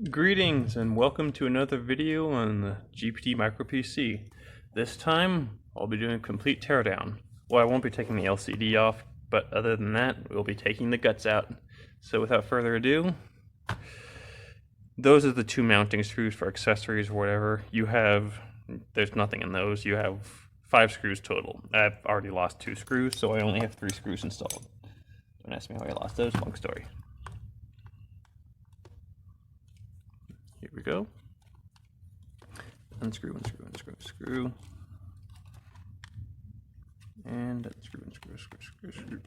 Greetings and welcome to another video on the GPD Micro PC. This time I'll be doing a complete teardown. Well, I won't be taking the LCD off, but other than that, we'll be taking the guts out. So without further ado, those are the two mounting screws for accessories or whatever. There's nothing in those. You have 5 screws total. I've already lost 2 screws, so I only have 3 screws installed. Don't ask me how I lost those, long story. Here we go. Unscrew, unscrew, unscrew, unscrew. And unscrew, unscrew, unscrew, unscrew.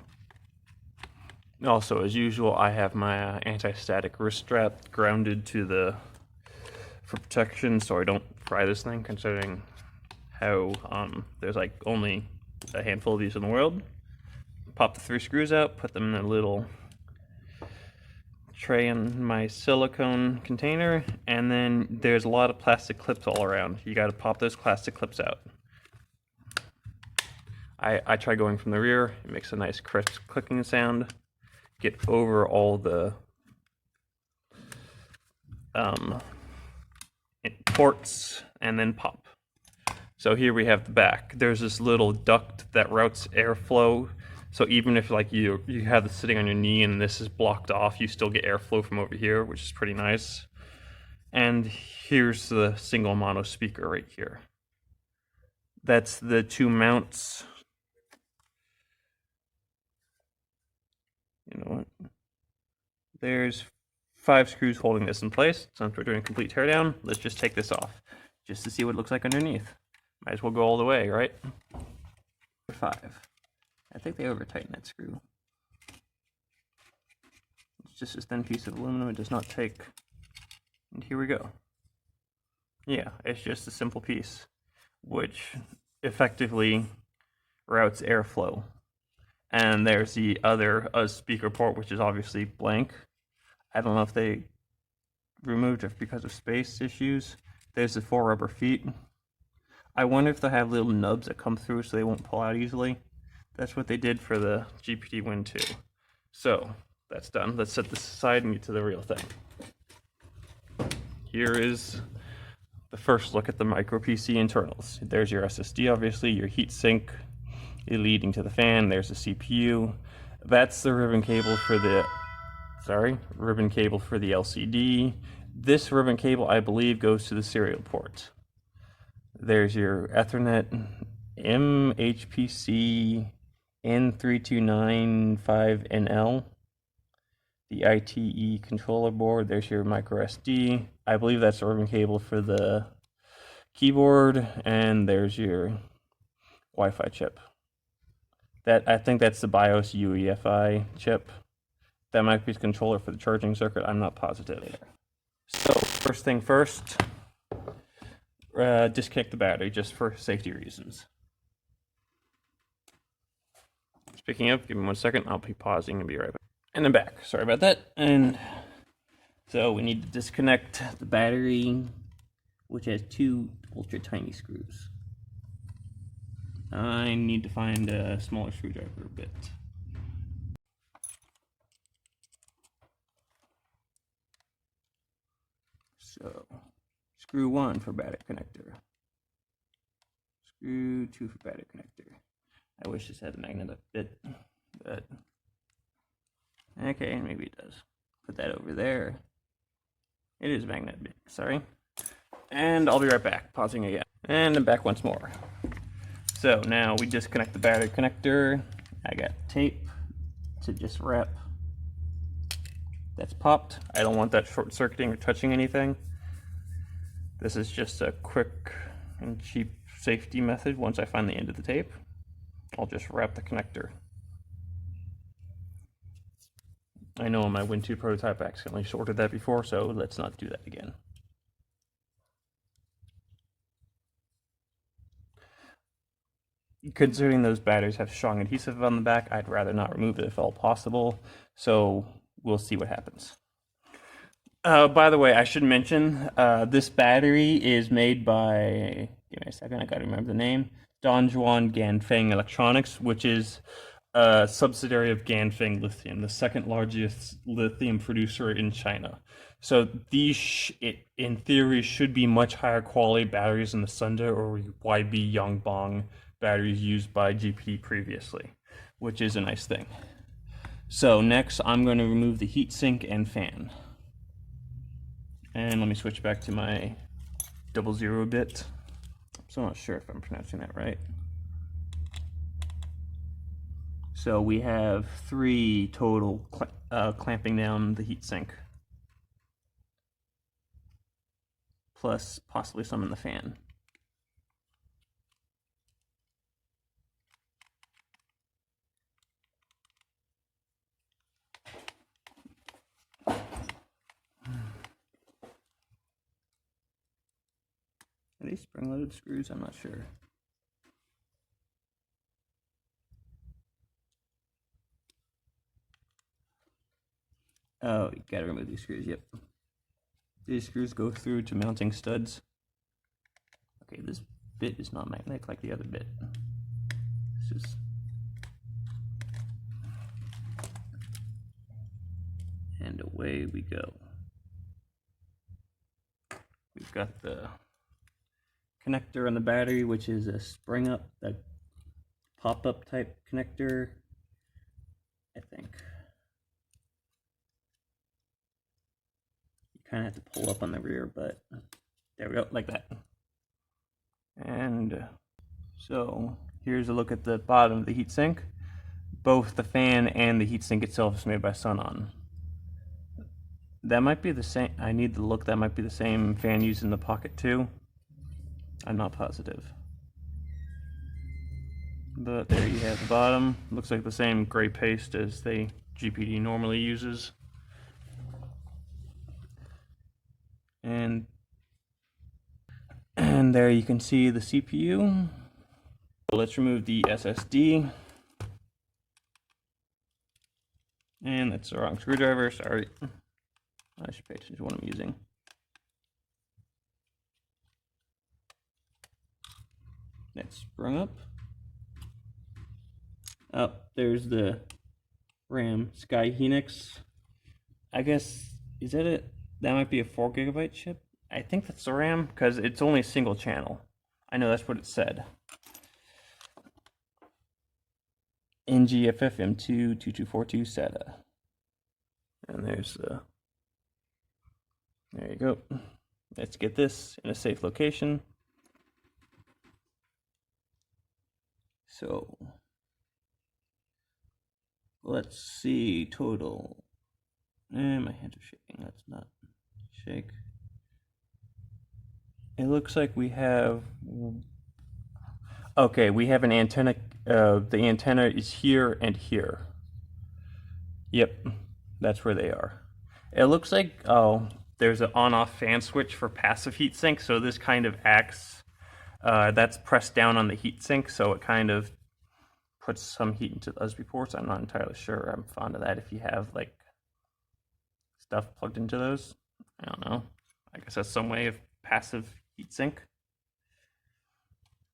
Also, as usual, I have my anti-static wrist strap grounded to for protection so I don't fry this thing, considering how there's like only a handful of these in the world. Pop the 3 screws out, put them in a little tray in my silicone container, and then there's a lot of plastic clips all around. You got to pop those plastic clips out. I try going from the rear. It makes a nice crisp clicking sound. Get over all the ports and then pop. So here we have the back. There's this little duct that routes airflow. So even if like you have this sitting on your knee and this is blocked off, you still get airflow from over here, which is pretty nice. And here's the single mono speaker right here. That's the 2 mounts. You know what? There's 5 screws holding this in place. Since we're doing a complete teardown, let's just take this off, just to see what it looks like underneath. Might as well go all the way, right? 5. I think they over-tighten that screw. It's just this thin piece of aluminum, it does not take. And here we go. Yeah, it's just a simple piece, which effectively routes airflow. And there's the other speaker port, which is obviously blank. I don't know if they removed it because of space issues. There's the 4 rubber feet. I wonder if they have little nubs that come through so they won't pull out easily. That's what they did for the GPD Win 2. So, that's done. Let's set this aside and get to the real thing. Here is the first look at the Micro PC internals. There's your SSD, obviously, your heatsink leading to the fan. There's the CPU. That's the ribbon cable for the LCD. This ribbon cable, I believe, goes to the serial port. There's your Ethernet MHPC N3295NL, the ITE controller board. There's your micro SD. I believe that's the ribbon cable for the keyboard, and there's your Wi-Fi chip. I think that's the BIOS UEFI chip. That might be the controller for the charging circuit. I'm not positive. So first thing first, disconnect the battery just for safety reasons. Speaking of, give me 1 second, I'll be pausing and be right back. And I'm back, sorry about that. And so we need to disconnect the battery, which has 2 ultra tiny screws. I need to find a smaller screwdriver bit. So, screw 1 for battery connector. Screw 2 for battery connector. I wish this had a magnet bit, but okay, maybe it does. Put that over there. It is a magnet bit, sorry. And I'll be right back, pausing again. And I'm back once more. So now we disconnect the battery connector. I got tape to just wrap. That's popped. I don't want that short circuiting or touching anything. This is just a quick and cheap safety method. Once I find the end of the tape, I'll just wrap the connector. I know on my Win 2 prototype I accidentally shorted that before, so let's not do that again. Considering those batteries have strong adhesive on the back, I'd rather not remove it if all possible, so we'll see what happens. By the way, I should mention, this battery is made by, give me a second, I gotta remember the name, Don Juan Ganfeng Electronics, which is a subsidiary of Ganfeng Lithium, the second largest lithium producer in China. So these, in theory, should be much higher quality batteries than the Sunder or YB Yongbong batteries used by GPD previously, which is a nice thing. So next, I'm going to remove the heatsink and fan. And let me switch back to my 00-bit. So I'm not sure if I'm pronouncing that right. So we have 3 total clamping down the heatsink, plus possibly some in the fan. Are these spring-loaded screws? I'm not sure. Oh, you gotta remove these screws, yep. These screws go through to mounting studs. Okay, this bit is not magnetic like the other bit. This is... And away we go. We've got the connector on the battery, which is a spring up, a pop-up type connector, I think. You kind of have to pull up on the rear, but there we go, like that. And so here's a look at the bottom of the heatsink. Both the fan and the heatsink itself is made by Sunon. That might be the same. I need to look. That might be the same fan used in the Pocket 2. I'm not positive. But there you have the bottom. Looks like the same gray paste as the GPD normally uses. And there you can see the CPU. So let's remove the SSD. And that's the wrong screwdriver, sorry. I should pay attention to what I'm using. That's sprung up. Oh, there's the RAM Sky Helix. I guess, is that it? That might be a 4 GB chip. I think that's the RAM because it's only a single channel. I know that's what it said. NGFF M2 2242 SATA. And there's the. There you go. Let's get this in a safe location. So let's see total. And my hands are shaking. Let's not shake. It looks like we have. Okay, we have an antenna. The antenna is here and here. Yep, that's where they are. It looks like there's an on-off fan switch for passive heatsink, so this kind of acts. That's pressed down on the heatsink, so it kind of puts some heat into the USB ports. I'm not entirely sure. I'm fond of that if you have like stuff plugged into those. I don't know. I guess that's some way of passive heatsink.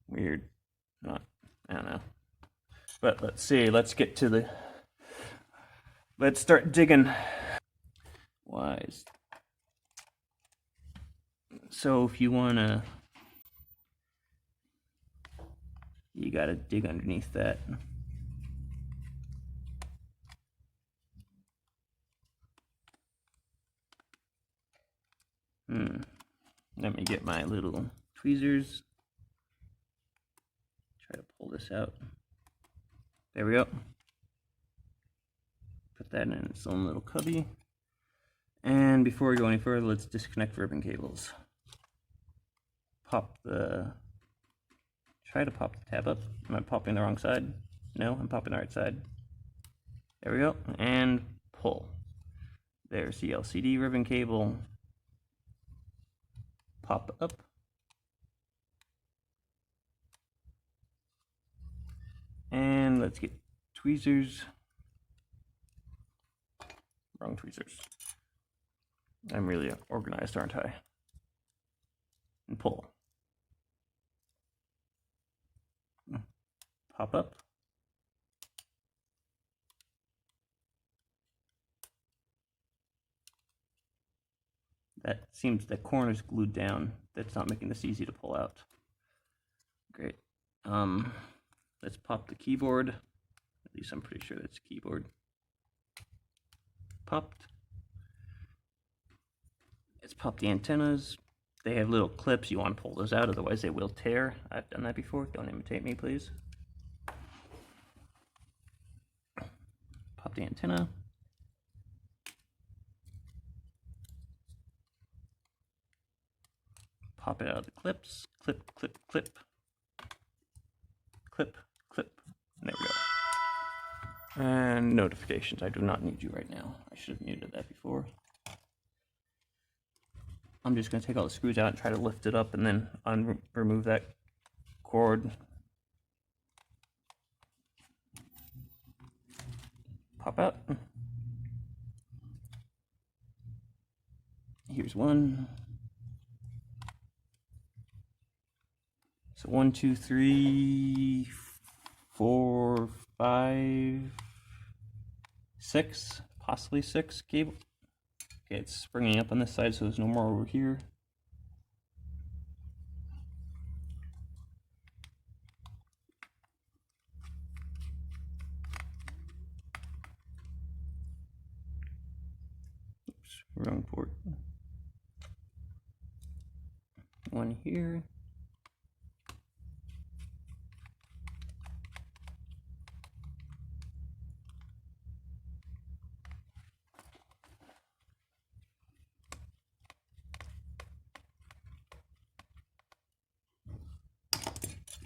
Weird. Not. I don't know. But let's see. Let's get to the. Let's start digging. Wise. So if you wanna, you gotta dig underneath that. Let me get my little tweezers. Try to pull this out. There we go. Put that in its own little cubby. And before we go any further, let's disconnect ribbon cables. Try to pop the tab up. Am I popping the wrong side? No, I'm popping the right side. There we go. And pull. There's the LCD ribbon cable. Pop up. And let's get tweezers. Wrong tweezers. I'm really organized, aren't I? And pull. Pop up. That seems the corner's glued down. That's not making this easy to pull out. Great. Let's pop the keyboard. At least I'm pretty sure that's keyboard. Popped. Let's pop the antennas. They have little clips. You want to pull those out, otherwise they will tear. I've done that before. Don't imitate me, please. Pop the antenna. Pop it out of the clips. Clip, clip, clip. Clip, clip. There we go. And notifications. I do not need you right now. I should have muted that before. I'm just going to take all the screws out and try to lift it up and then remove that cord. Pop out. Here's one. So 1, 2, 3, 4, 5, 6, possibly 6 cable. Okay, it's springing up on this side, so there's no more over here. Oops, wrong port. One here.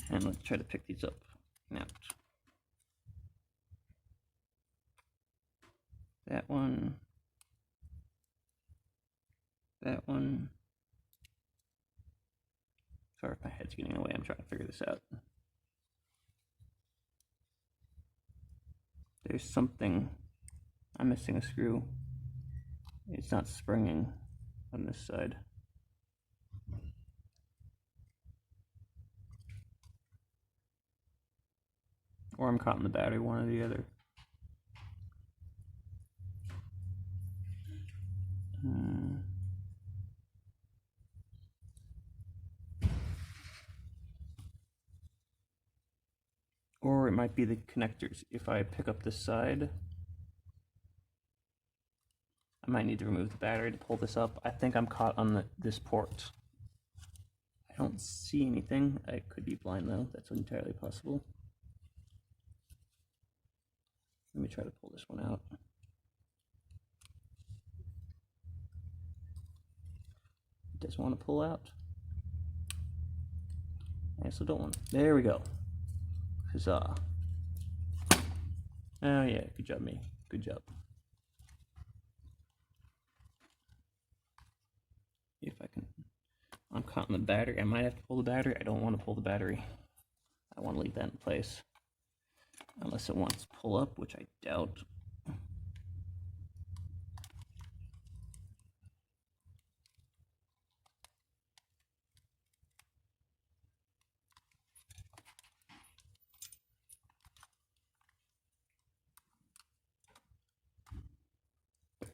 And let's try to pick these up and out. That one. That one. Sorry if my head's getting away. I'm trying to figure this out. There's something. I'm missing a screw. It's not springing on this side. Or I'm caught in the battery, one or the other. Or it might be the connectors. If I pick up this side, I might need to remove the battery to pull this up. I think I'm caught on this port. I don't see anything. I could be blind though. That's entirely possible. Let me try to pull this one out. It doesn't want to pull out. I also don't want to. There we go. Huzzah. Oh yeah, good job me. Good job. If I can. I'm caught in the battery. I might have to pull the battery. I don't want to pull the battery. I want to leave that in place. Unless it wants to pull up, which I doubt.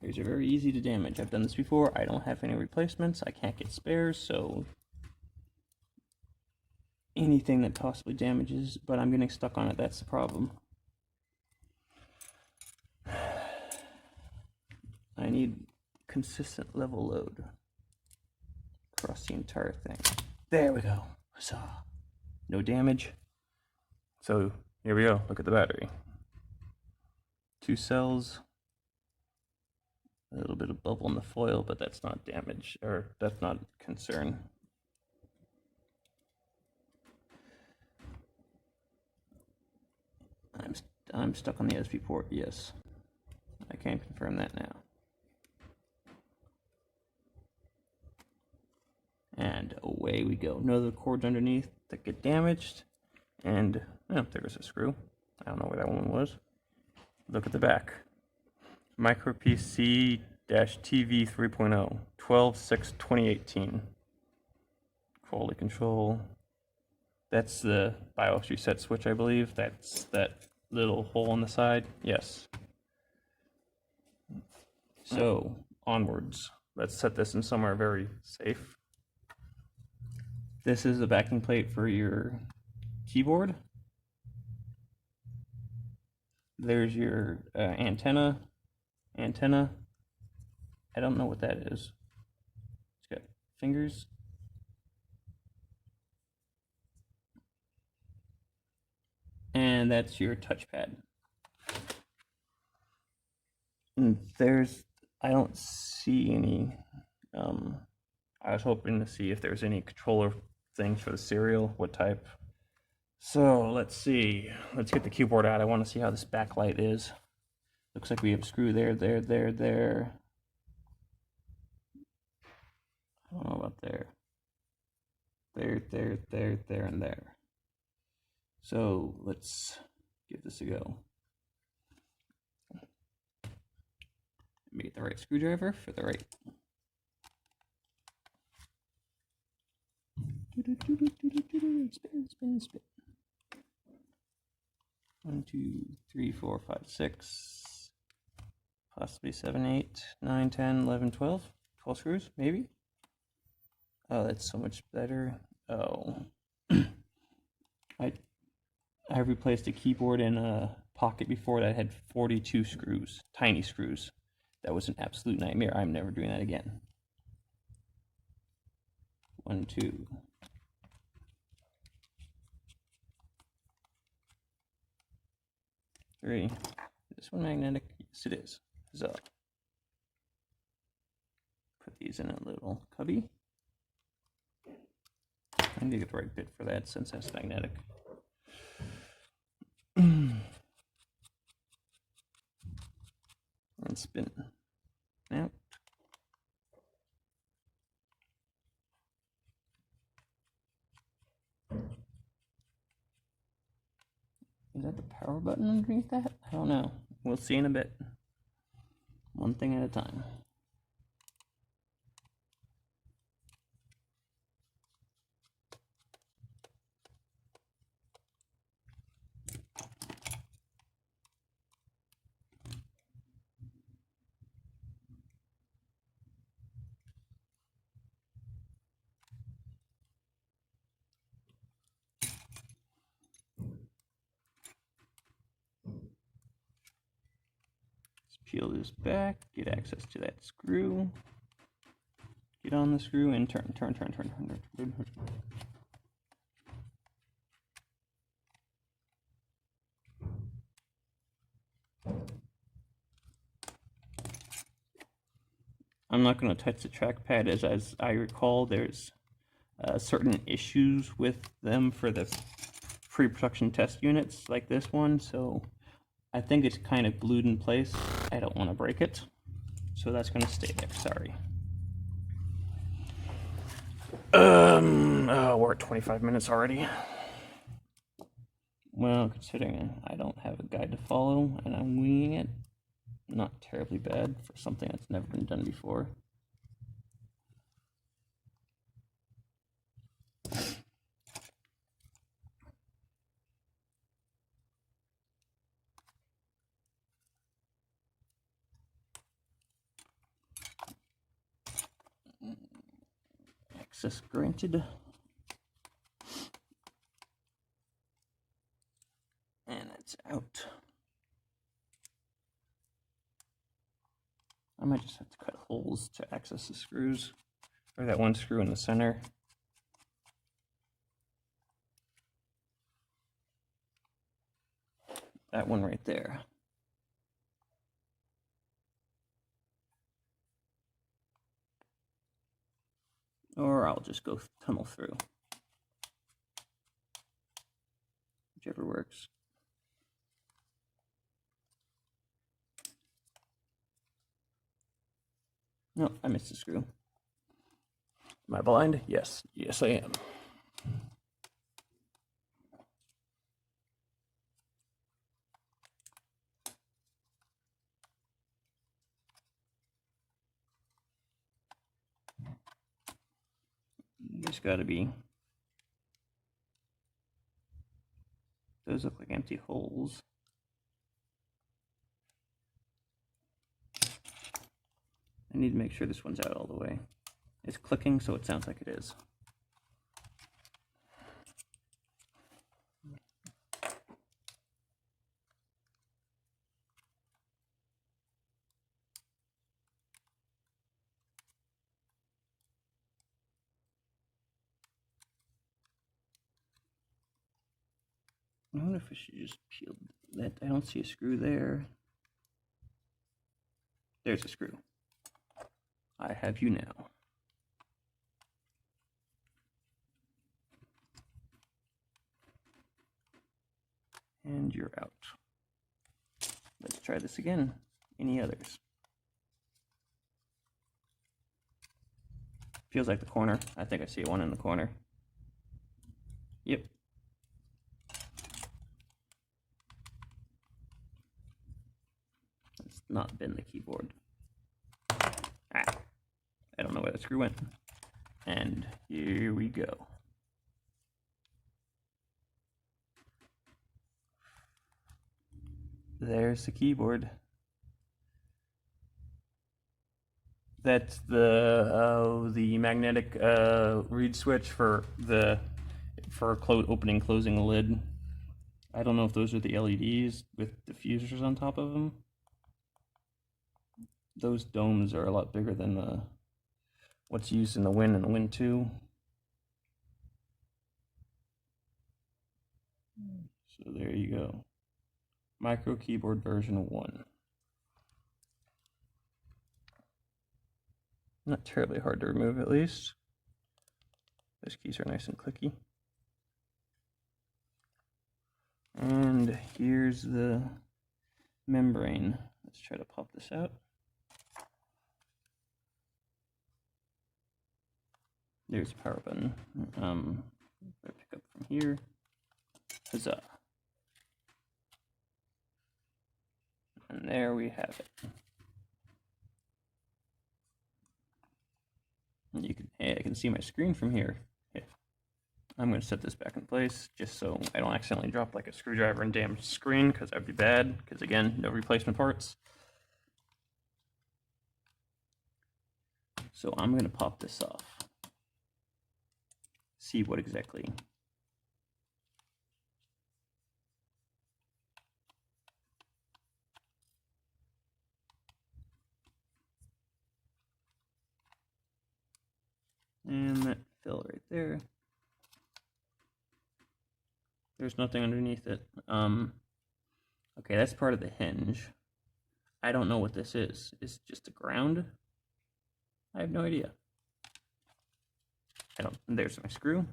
These are very easy to damage. I've done this before. I don't have any replacements. I can't get spares, so anything that possibly damages, but I'm getting stuck on it. That's the problem. I need consistent level load across the entire thing. There we go. Huzzah. No damage. So here we go. Look at the battery. 2 cells. A little bit of bubble in the foil, but that's not damage, or that's not concern. I'm stuck on the SP port, yes. I can confirm that now. And away we go. No other cords underneath that get damaged. And, oh, there goes a screw. I don't know where that one was. Look at the back. Micro PC TV 3.0, 12/6/2018. Quality control. That's the BIOS reset switch, I believe. That's that little hole on the side. Yes. So, onwards. let's set this in somewhere very safe. This is the backing plate for your keyboard. There's your antenna. I don't know what that is. It's got fingers. And that's your touchpad. And I don't see any, I was hoping to see if there's any controller things for the serial, what type. So let's see, let's get the keyboard out. I want to see how this backlight is. Looks like we have a screw there. I don't know about there, and there. So let's give this a go. Let me get the right screwdriver for the right. Spin. 1, 2, 3, 4, 5, 6, possibly 7, 8, 9, 10, 11, 12. 12 screws, maybe? Oh, that's so much better. Oh. I replaced a keyboard in a pocket before that had 42 screws, tiny screws. That was an absolute nightmare. I'm never doing that again. 1, 2. Three. Is this one magnetic? Yes, it is. So, put these in a little cubby. I need to get the right bit for that since that's magnetic. And spin out. Is that the power button underneath that? I don't know. We'll see in a bit. One thing at a time. Peel this back, get access to that screw, get on the screw and turn. I'm not going to touch the trackpad as I recall there's certain issues with them for the pre-production test units like this one, so I think it's kind of glued in place. I don't want to break it, so that's going to stay there. Sorry. We're at 25 minutes already. Well, considering I don't have a guide to follow and I'm winging it, not terribly bad for something that's never been done before. Access granted. And it's out. I might just have to cut holes to access the screws, or that one screw in the center. That one right there. Or I'll just go tunnel through. Whichever works. No, I missed a screw. Am I blind? Yes. Yes, I am. There's got to be. Those look like empty holes. I need need to make sure this one's out all the way. It's clicking, so it sounds like it is. I wonder if I should just peel that. I don't see a screw there. There's a screw. I have you now. And you're out. Let's try this again. Any others? Feels like the corner. I think I see one in the corner. Yep. It's not been the keyboard. I don't know where the screw went. And here we go. There's the keyboard. That's the magnetic reed switch for opening, closing the lid. I don't know if those are the LEDs with diffusers on top of them. Those domes are a lot bigger than what's used in the Win and the Win 2. So there you go. Micro keyboard version 1. Not terribly hard to remove, at least. Those keys are nice and clicky. And here's the membrane. Let's try to pop this out. There's the power button. I pick up from here. Huzzah. And there we have it. You can, hey, I can see my screen from here. Yeah. I'm going to set this back in place just so I don't accidentally drop like a screwdriver and damage the screen, because that'd be bad, because again, no replacement parts. So I'm going to pop this off. See what exactly. And that fell right there. There's nothing underneath it. Okay, that's part of the hinge. I don't know what this is. Is it just a ground? I have no idea. There's my screw.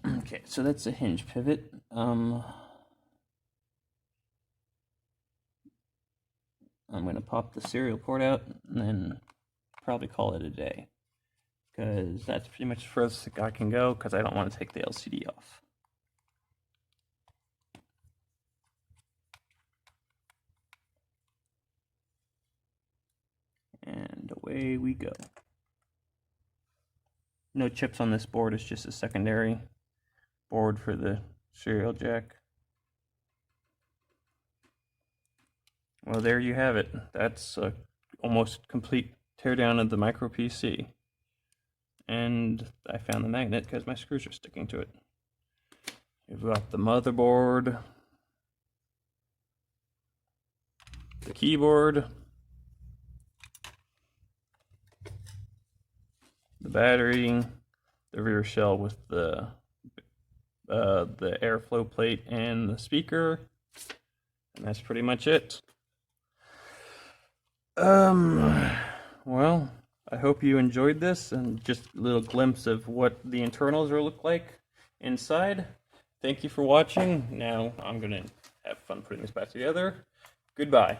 Okay, so that's a hinge pivot. I'm going to pop the serial port out and then probably call it a day, because that's pretty much the furthest I can go, because I don't want to take the LCD off. And away we go. No chips on this board, it's just a secondary board for the serial jack. Well, there you have it. That's a almost complete teardown of the Micro PC. And I found the magnet because my screws are sticking to it. You've got the motherboard, the keyboard, the battery, the rear shell with the airflow plate and the speaker, and that's pretty much it. Well, I hope you enjoyed this and just a little glimpse of what the internals will look like inside. Thank you for watching. Now I'm gonna have fun putting this back together. Goodbye.